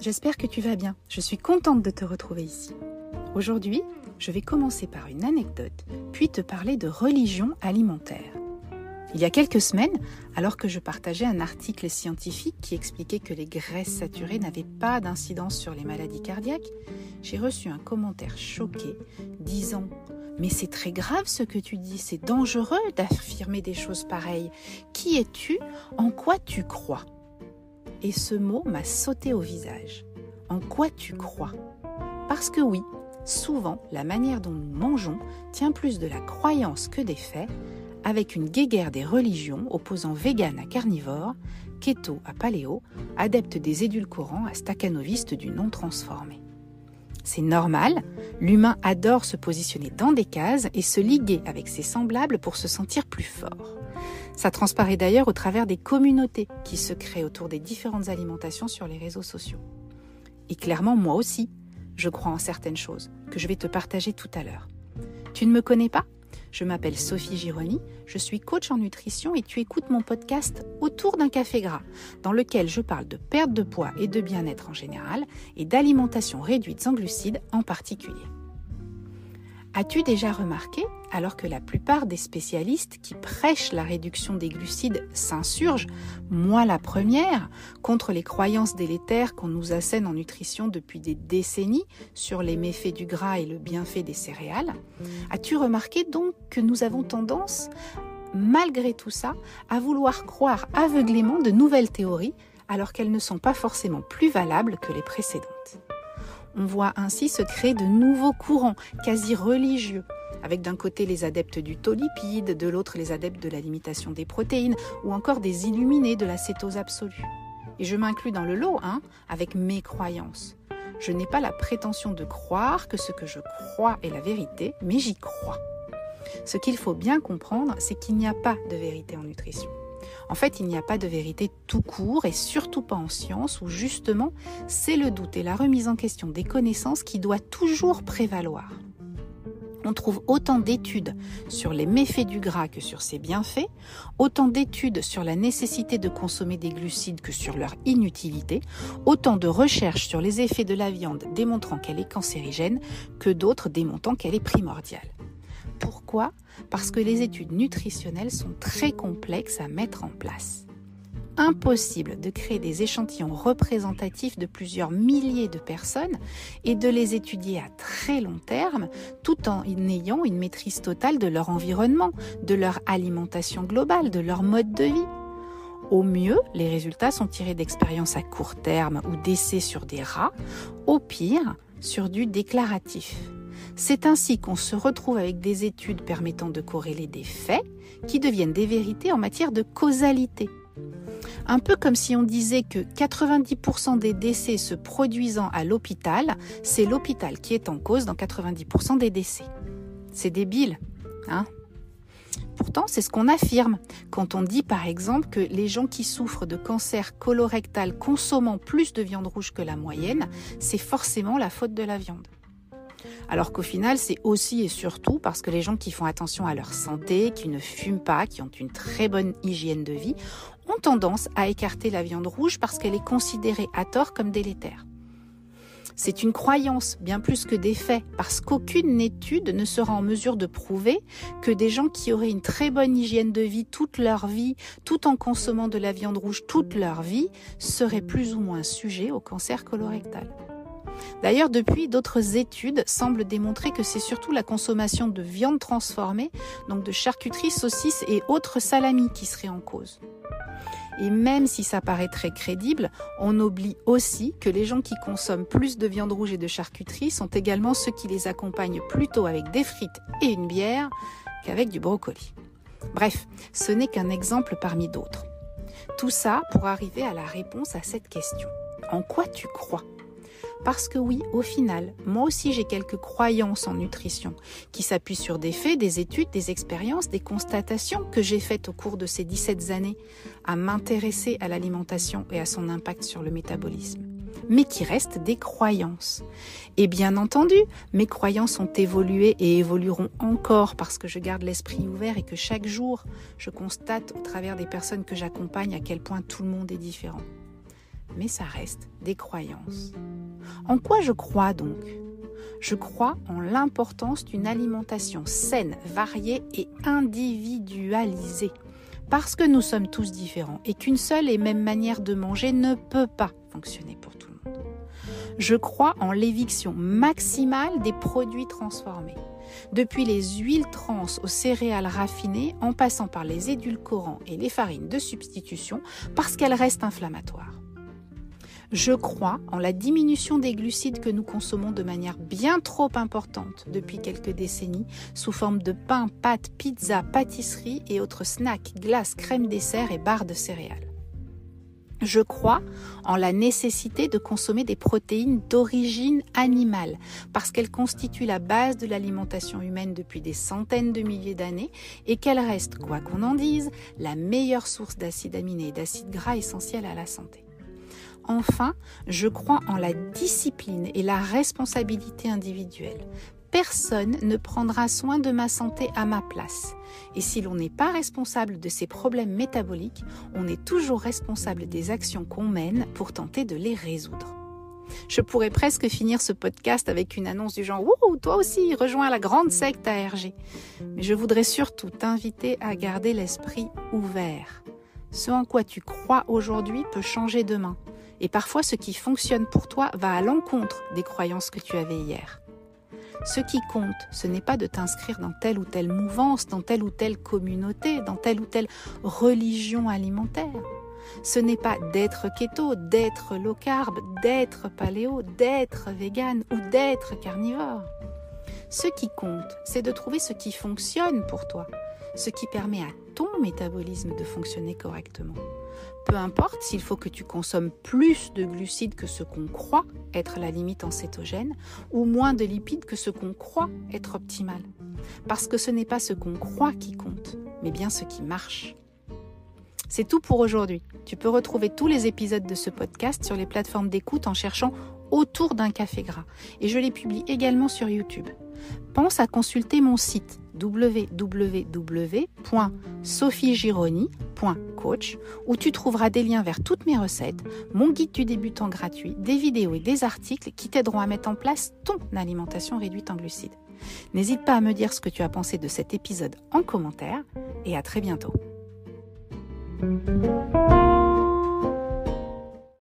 j'espère que tu vas bien. Je suis contente de te retrouver ici. Aujourd'hui, je vais commencer par une anecdote, puis te parler de religion alimentaire. Il y a quelques semaines, alors que je partageais un article scientifique qui expliquait que les graisses saturées n'avaient pas d'incidence sur les maladies cardiaques, j'ai reçu un commentaire choqué disant « Mais c'est très grave ce que tu dis, c'est dangereux d'affirmer des choses pareilles. Qui es-tu? En quoi tu crois ?» Et ce mot m'a sauté au visage. En quoi tu crois? Parce que oui, souvent, la manière dont nous mangeons tient plus de la croyance que des faits, avec une guéguerre des religions opposant vegan à carnivore, keto à paléo, adepte des édulcorants à stakhanoviste du non transformé. C'est normal, l'humain adore se positionner dans des cases et se liguer avec ses semblables pour se sentir plus fort. Ça transparaît d'ailleurs au travers des communautés qui se créent autour des différentes alimentations sur les réseaux sociaux. Et clairement, moi aussi, je crois en certaines choses que je vais te partager tout à l'heure. Tu ne me connais pas ? Je m'appelle Sophie Gironi, je suis coach en nutrition et tu écoutes mon podcast Autour d'un café gras, dans lequel je parle de perte de poids et de bien-être en général et d'alimentation réduite en glucides en particulier. As-tu déjà remarqué, alors que la plupart des spécialistes qui prêchent la réduction des glucides s'insurgent, moi la première, contre les croyances délétères qu'on nous assène en nutrition depuis des décennies sur les méfaits du gras et le bienfait des céréales, as-tu remarqué donc que nous avons tendance, malgré tout ça, à vouloir croire aveuglément de nouvelles théories alors qu'elles ne sont pas forcément plus valables que les précédentes? On voit ainsi se créer de nouveaux courants, quasi religieux, avec d'un côté les adeptes du taux lipide, de l'autre les adeptes de la limitation des protéines, ou encore des illuminés de la cétose absolue. Et je m'inclus dans le lot, avec mes croyances. Je n'ai pas la prétention de croire que ce que je crois est la vérité, mais j'y crois. Ce qu'il faut bien comprendre, c'est qu'il n'y a pas de vérité en nutrition. En fait, il n'y a pas de vérité tout court et surtout pas en science où justement, c'est le doute et la remise en question des connaissances qui doit toujours prévaloir. On trouve autant d'études sur les méfaits du gras que sur ses bienfaits, autant d'études sur la nécessité de consommer des glucides que sur leur inutilité, autant de recherches sur les effets de la viande démontrant qu'elle est cancérigène que d'autres démontrant qu'elle est primordiale. Pourquoi ? Parce que les études nutritionnelles sont très complexes à mettre en place. Impossible de créer des échantillons représentatifs de plusieurs milliers de personnes et de les étudier à très long terme tout en ayant une maîtrise totale de leur environnement, de leur alimentation globale, de leur mode de vie. Au mieux, les résultats sont tirés d'expériences à court terme ou d'essais sur des rats, au pire, sur du déclaratif. C'est ainsi qu'on se retrouve avec des études permettant de corréler des faits qui deviennent des vérités en matière de causalité. Un peu comme si on disait que 90% des décès se produisant à l'hôpital, c'est l'hôpital qui est en cause dans 90% des décès. C'est débile, Pourtant, c'est ce qu'on affirme quand on dit par exemple que les gens qui souffrent de cancer colorectal consommant plus de viande rouge que la moyenne, c'est forcément la faute de la viande. Alors qu'au final, c'est aussi et surtout parce que les gens qui font attention à leur santé, qui ne fument pas, qui ont une très bonne hygiène de vie, ont tendance à écarter la viande rouge parce qu'elle est considérée à tort comme délétère. C'est une croyance bien plus que des faits, parce qu'aucune étude ne sera en mesure de prouver que des gens qui auraient une très bonne hygiène de vie toute leur vie, tout en consommant de la viande rouge toute leur vie, seraient plus ou moins sujets au cancer colorectal. D'ailleurs, depuis, d'autres études semblent démontrer que c'est surtout la consommation de viande transformée, donc de charcuterie, saucisses et autres salamis qui seraient en cause. Et même si ça paraît très crédible, on oublie aussi que les gens qui consomment plus de viande rouge et de charcuterie sont également ceux qui les accompagnent plutôt avec des frites et une bière qu'avec du brocoli. Bref, ce n'est qu'un exemple parmi d'autres. Tout ça pour arriver à la réponse à cette question. En quoi tu crois ? Parce que oui, au final, moi aussi j'ai quelques croyances en nutrition qui s'appuient sur des faits, des études, des expériences, des constatations que j'ai faites au cours de ces 17 années à m'intéresser à l'alimentation et à son impact sur le métabolisme. Mais qui restent des croyances. Et bien entendu, mes croyances ont évolué et évolueront encore parce que je garde l'esprit ouvert et que chaque jour, je constate au travers des personnes que j'accompagne à quel point tout le monde est différent. mais ça reste des croyances. En quoi je crois donc ? Je crois en l'importance d'une alimentation saine, variée et individualisée. Parce que nous sommes tous différents et qu'une seule et même manière de manger ne peut pas fonctionner pour tout le monde. Je crois en l'éviction maximale des produits transformés. Depuis les huiles trans aux céréales raffinées, en passant par les édulcorants et les farines de substitution, parce qu'elles restent inflammatoires. Je crois en la diminution des glucides que nous consommons de manière bien trop importante depuis quelques décennies, sous forme de pain, pâtes, pizza, pâtisseries et autres snacks, glaces, crèmes dessert et barres de céréales. Je crois en la nécessité de consommer des protéines d'origine animale parce qu'elles constituent la base de l'alimentation humaine depuis des centaines de milliers d'années et qu'elles restent, quoi qu'on en dise, la meilleure source d'acides aminés et d'acides gras essentiels à la santé. Enfin, je crois en la discipline et la responsabilité individuelle. Personne ne prendra soin de ma santé à ma place. Et si l'on n'est pas responsable de ses problèmes métaboliques, on est toujours responsable des actions qu'on mène pour tenter de les résoudre. Je pourrais presque finir ce podcast avec une annonce du genre « Wouh, toi aussi, rejoins la grande secte ARG ». Mais je voudrais surtout t'inviter à garder l'esprit ouvert. Ce en quoi tu crois aujourd'hui peut changer demain. Et parfois, ce qui fonctionne pour toi va à l'encontre des croyances que tu avais hier. Ce qui compte, ce n'est pas de t'inscrire dans telle ou telle mouvance, dans telle ou telle communauté, dans telle ou telle religion alimentaire. Ce n'est pas d'être keto, d'être low carb, d'être paléo, d'être vegan ou d'être carnivore. Ce qui compte, c'est de trouver ce qui fonctionne pour toi, ce qui permet à ton métabolisme de fonctionner correctement. Peu importe s'il faut que tu consommes plus de glucides que ce qu'on croit être la limite en cétogène ou moins de lipides que ce qu'on croit être optimal. Parce que ce n'est pas ce qu'on croit qui compte, mais bien ce qui marche. C'est tout pour aujourd'hui. Tu peux retrouver tous les épisodes de ce podcast sur les plateformes d'écoute en cherchant Autour d'un café gras. Et je les publie également sur YouTube. Pense à consulter mon site www.sophiegironi.coach où tu trouveras des liens vers toutes mes recettes, mon guide du débutant gratuit, des vidéos et des articles qui t'aideront à mettre en place ton alimentation réduite en glucides. N'hésite pas à me dire ce que tu as pensé de cet épisode en commentaire et à très bientôt.